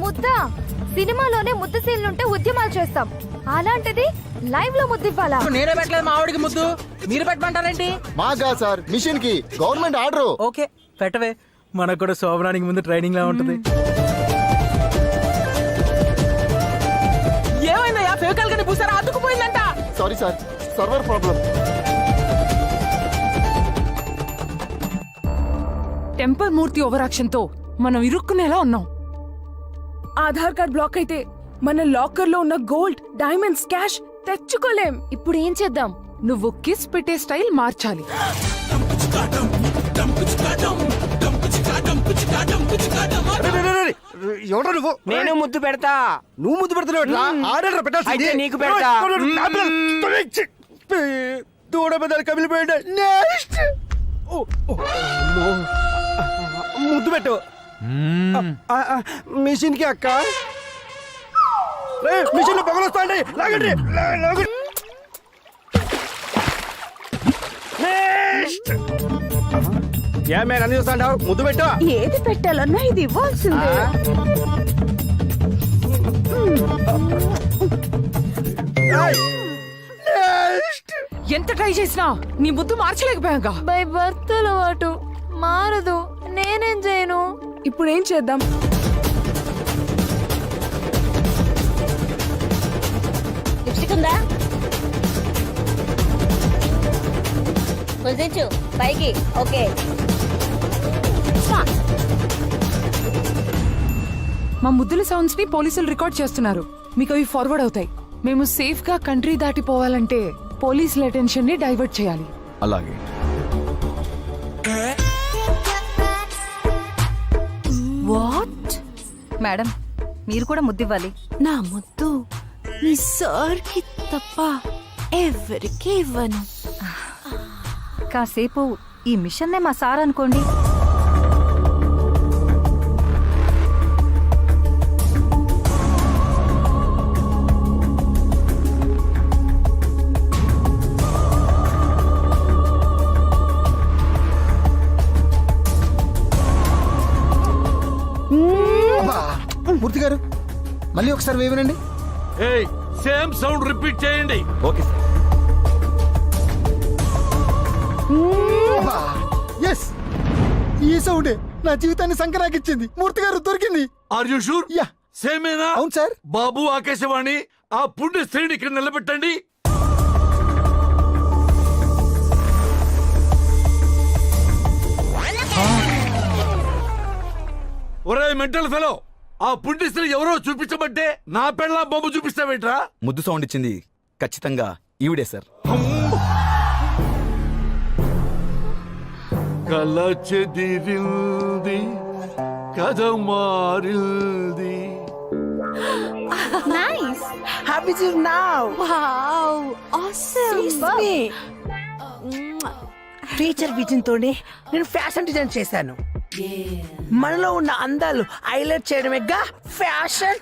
ముద్ద సినిమాలోనే ముద్ద సీన్లుంటే ఉద్యమాలు చేస్తాం, అలాంటిది లైవ్ లో ముద్ద ఇవ్వాలా? నేనే పెట్టలేదు మా ఆవిడికి ముద్దు, మీరు పెట్టమంటారేంటి? మాగా సార్ మిషన్ కి గవర్నమెంట్ ఆర్డర్. ఓకే పెట్టవే, మనకు కూడా శోభనానికి ముందు ట్రైనింగ్ లా ఉంటుంది. ఏమైందయ్యా, ఫెవికాల్ గాని పూసారా? అతుకుపోయిందంట. Sorry sir, server problem. Temper Murthy overaction తో మనం ఇరుక్కునేలా ఉన్నాం. ఆధార్ కార్డ్ బ్లాక్ అయితే మన లాకర్ లో ఉన్న గోల్డ్, డైమండ్స్, క్యాష్ తెచ్చుకోలేం. ఇప్పుడు ఏం చేద్దాం? నువ్వు కిస్ పెట్టే స్టైల్ మార్చాలి. ఎవడో నువ్వు? నేను ముద్దు పెడతా. నువ్వు ముద్దు పెడుతున్నావు. ఆర్డర్ పెట్టాల్సింది. అయితే నీకు పెడతా. దూడ బెదలు కమిలిపోయాడు. ముద్దు పెట్టు. మిషన్ కి అక్క, మిషన్ లో పొగలు వస్తాండి. లాగండి. ఏమే అన్ని చూస్తాండావు? ముద్దు పెట్టు. ఏది పెట్టాలన్నా ఇది ఇవ్వాల్సిందే. ఎంత ట్రై చేసినా నీ ముద్దు మార్చలేకపోయాగా. బై బర్త్ అలవాటు మారదు, నేనేం చేయను? ఇప్పుడు ఏం చేద్దాం? లిప్స్టిక్ ఉందా? కొంచెం పైకి. ఓకే. మా ముద్దుల సౌండ్స్ ని పోలీసులు రికార్డ్ చేస్తున్నారు. మీకు అవి ఫార్వర్డ్ అవుతాయి. మేము సేఫ్ గా కంట్రీ దాటిపోవాలంటే పోలీసుల అటెన్షన్ ని డైవర్ట్ చేయాలి. అలాగే. వాట్? మేడం, మీరు కూడా ముద్దివ్వాలి. నా ముద్దు మీ సార్ కి తప్ప ఎవరికి ఇవ్వను. కాసేపు ఈ మిషన్నే మా సార్ అనుకోండి. మూర్తి గారు మళ్ళీ ఒకసారి వేయనండి. సేమ్ సౌండ్ రిపీట్ చేయండి. Okay sir. ఎస్, ఈ సౌండే నా జీవితాన్ని సంకరాకిచ్చింది. మూర్తి గారు దొరికింది. Are you sure? యా, సేమేనా? అవును సార్. బాబు ఆకాశవాణి, ఆ పుణ్య స్త్రీని ఇక్కడ నిలబెట్టండి. ఒరే మెంటల్ ఫెలో, ఆ పుణ్య స్త్రీ ఎవరో చూపించబట్టే నా పెళ్ళ బొమ్మ చూపిస్తావేట్రా? ముద్దు సౌండ్ ఇచ్చింది ఖచ్చితంగా ఈవిడే సార్. కల చెదిరింది, కథ మారింది. Nice. Happy to now. Wow, awesome. Teacher vision తోనే నేను ఫ్యాషన్ డిజైన్ చేశాను. మనలో ఉన్న అందాలు హైలైట్ చేయడమేగా ఫ్యాషన్.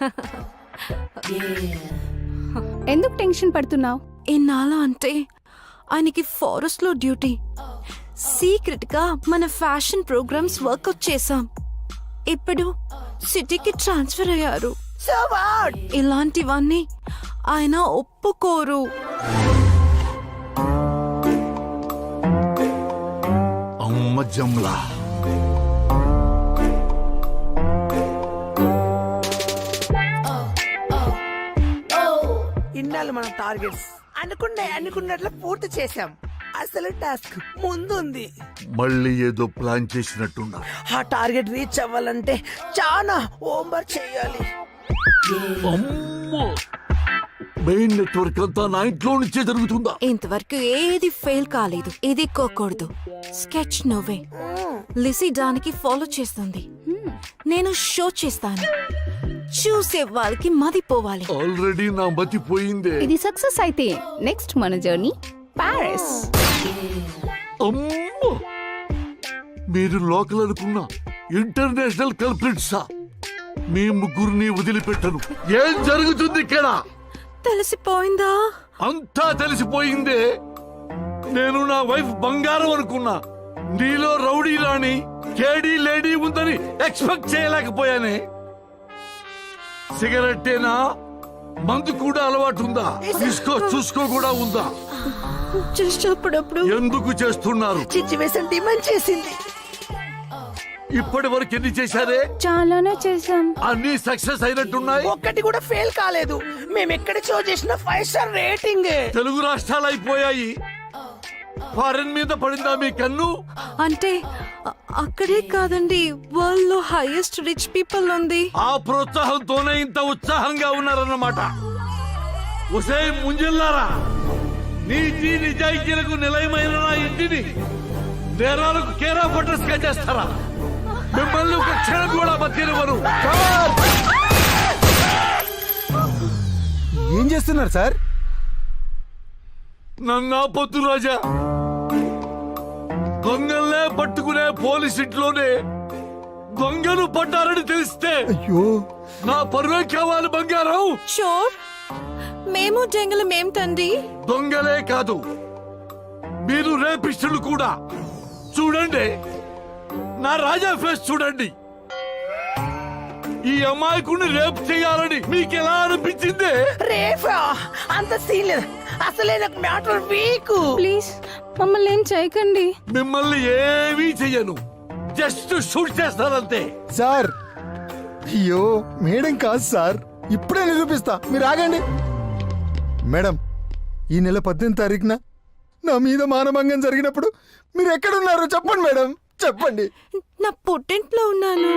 ఎందుకు టెన్షన్ పడుతున్నావు? ఎన్నాళ్ళ అంటే ఆయనకి ఫారెస్ట్ లో డ్యూటీ. సీక్రెట్ గా మన ఫ్యాషన్ ప్రోగ్రామ్స్ వర్కౌట్ చేసాం. ఇప్పుడు సిటీకి ట్రాన్స్ఫర్ అయ్యారు. So what? ఇలాంటివన్నీ ఆయన ఒప్పుకోరు. అమ్మ జమ్లా. ఇన్నాళ్ళు మన టార్గెట్స్ అనుకున్నట్లు పూర్తి చేశాం. అసలు టాస్క్ ముందుంది. మళ్ళీ ఏదో ప్లాన్ చేసినట్టున్నా. ఆ టార్గెట్ రీచ్ అవ్వాలంటే చాలా హోంవర్క్ చేయాలి. మెయిన్ నెట్వర్క్ అంతా నా ఇంట్లో నుంచే జరుగుతుందా? ఇంతవరకు ఏది ఫెయిల్ కాలేదు. ఇది కోకూడదు. స్కెచ్ నువ్వే. లిసీ దానికి ఫాలో చేస్తుంది. నేను షో చేస్తాను. చూసే వాళ్ళకి మదిపోవాలి. ఆల్రెడీ నా మతిపోయిందే. ఇది సక్సెస్ అయితే నెక్స్ట్ మన జర్నీ పారిస్. అమ్మో, మీరు లోకల్ అనుకున్నా ఇంటర్నేషనల్ కల్ప్రిట్సా? మీ ముగ్గురిని వదిలిపెట్టను. ఏం జరుగుతుంది ఇక్కడ? తెలిసిపోయిందా? అంతా తెలిసిపోయిందే. నేను నా వైఫ్ బంగారం అనుకున్నా. నీలో రౌడీ రాణి కేడీ లేడీ ఉందని ఎక్స్పెక్ట్ చేయలేకపోయానే. సిగరెట్టేనా మందు కూడా అలవాటు ఉందా? తీసుకో చూసుకో కూడా ఉందా? జస్ట్ అప్పుడప్పుడు ఎందుకు చేస్తున్నారు? సిచ్యువేషన్ డిమాండ్ చేసింది. ఇప్పటి వరకు ఎన్ని చేశారే? చాలానే చేసాం. అన్ని సక్సెస్ అయినట్టున్నాయి. ఒక్కటి కూడా ఫెయిల్ కాలేదు. మేము ఎక్కడ షో చేసిన 5 స్టార్ రేటింగ్. తెలుగు రాష్ట్రాలు అయిపోయాయి. ఫారెన్ మీద పడిందా మీ కన్ను? అంటే అక్కడే కాదండి, వరల్డ్ లో హైయెస్ట్ రిచ్ పీపుల్ ఉంది. ఆ ప్రోత్సాహంతోనే ఇంత ఉత్సాహంగా ఉన్నారన్నమాట. ఉసే ముంజిల్లారా, నీతి నిజాయితీలకు నిలయమైన నా ఇంటిని నేరాలకు కేరా ఫోటోస్ గా చేస్తారా? మిమ్మల్ని ఒక క్షణం కూడా బతినివ్వరు. ఏం చేస్తున్నారు సార్? నన్ను ఆపొద్దు రాజా. దొంగల్నే పట్టుకునే పోలీస్ ఇంట్లోనే దొంగలు పడ్డారని తెలిస్తే అయ్యో, నా పరువే కావాలి బంగారం. షోర్ మేము జంగలం ఏమిటండి? దొంగలే కాదు, మీరు రేపిస్టులు కూడా. చూడండి, నా రాజా ఫేస్ చూడండి. ఈ అమాయకుడిని రేపు చేయాలని మీకెలా అనిపించింది? రేఫా అంత సీన్ లేదు. అసలే నాకు మ్యాటర్ వీక్. ప్లీజ్ మమ్మల్ని ఏం చేయకండి. మిమ్మల్ని ఏమీ చెయ్యను, జస్ట్ షూట్ చేస్తానంతే. సార్ అయ్యో, మేడం కాదు సార్, ఇప్పుడే నిరూపిస్తా, మీరు ఆగండి. మేడం, ఈ నెల 18 తారీఖున నా మీద మానభంగం జరిగినప్పుడు మీరు ఎక్కడున్నారు చెప్పండి మేడం, చెప్పండి. నా పుట్టింట్లో ఉన్నాను.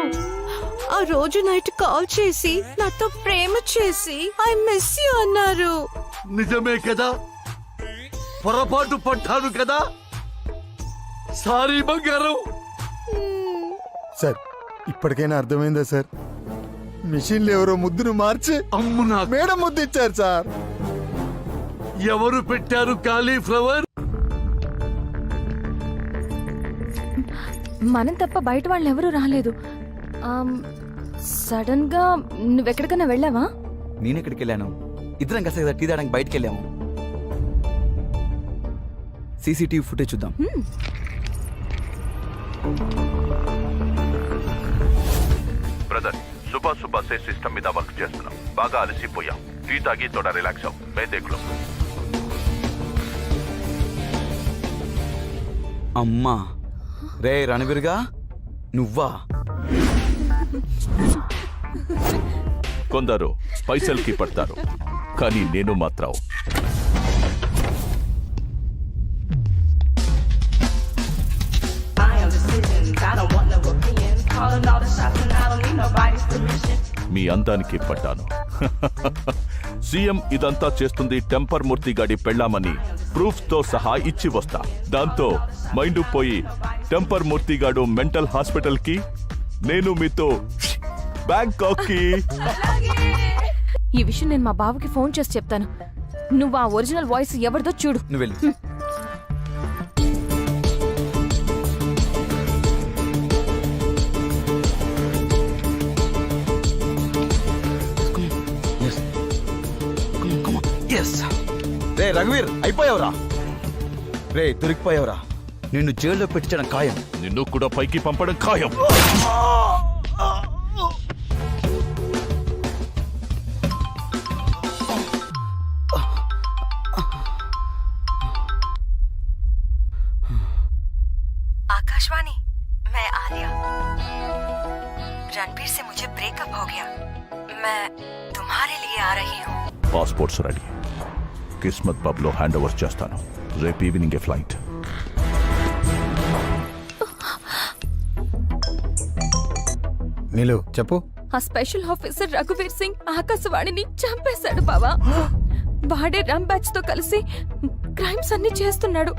ఆ రోజు నైట్ కాల్ చేసి నాతో ప్రేమ చేసి ఐ మిస్ యూ అన్నారు. నిజమే కదా, పొరపాటు పడ్డాను కదా. సారీ బంగారం. సార్, ఇప్పటికైనా అర్థమైందా సార్? మిషన్లు ఎవరో ముద్దును మార్చి అమ్ము నా మేడం ముద్దు ఇచ్చారు సార్. ఎవరు పెట్టారు కాలీఫ్లవర్? మనం తప్ప బయట వాళ్ళు ఎవరూ రాలేదు. సడన్ గా నువ్వెక్కడికైనా వెళ్ళావా? నేనెక్కడికి వెళ్ళాను? ఇద్దరం కలిసి కదా టీ తాగడానికి బయటకు వెళ్ళాము. సీసీటీవీ ఫుటేజ్ చూద్దాం. బ్రదర్, సుబా సుబా సే సిస్టమ్ మీద వర్క్ చేస్తున్నాం. బాగా అలసిపోయాం. టీ తాగి తోడా రిలాక్స్ అవ్వం. మే దేఖ్లో. అమ్మా రే రణవీర్గా, నువ్వా? కొందరు పైసల్కి పడతారు, కానీ నేను మాత్రం మీ అందానికి పడ్డాను. సీఎం ఇదంతా చేస్తుంది టెంపర్ మూర్తి గాడి పెళ్ళామని ప్రూఫ్ తో సహా ఇచ్చి వస్తా. దాంతో మైండ్ పోయి టెంపర్ మూర్తి గాడు మెంటల్ హాస్పిటల్ కి, నేను మీతో బ్యాంకాక్ కి. ఈ విషయం నేను మా బావకి ఫోన్ చేసి చెప్తాను. నువ్వు ఆ ఒరిజినల్ వాయిస్ ఎవరిదో చూడు. నువ్వు వెళ్ళు. రే రఘువీర్, అయిపోయావురా. రే దొరికిపోయావురా. నిన్ను జైల్లో పెట్టించడం ఖాయం. నిన్ను కూడా పైకి పంపడం ఖాయం. आकाशवाणी, मैं आलिया। रणबीर से मुझे ब्रेकअप हो गया। मैं तुम्हारे लिए आ रही हूँ। Passports ready. కిస్మత్ పబ్ లో హ్యాండ్ ఓవర్ చేస్తాను. రేపు ఈవినింగ్ ఫ్లైట్. నీలు చెప్పు. ఆ స్పెషల్ ఆఫీసర్ రఘువీర్ సింగ్ ఆకాశవాణిని చంపేశాడు బావా. వాడే రమ్ బ్యాచ్ తో కలిసి క్రైమ్స్ అన్ని చేస్తున్నాడు.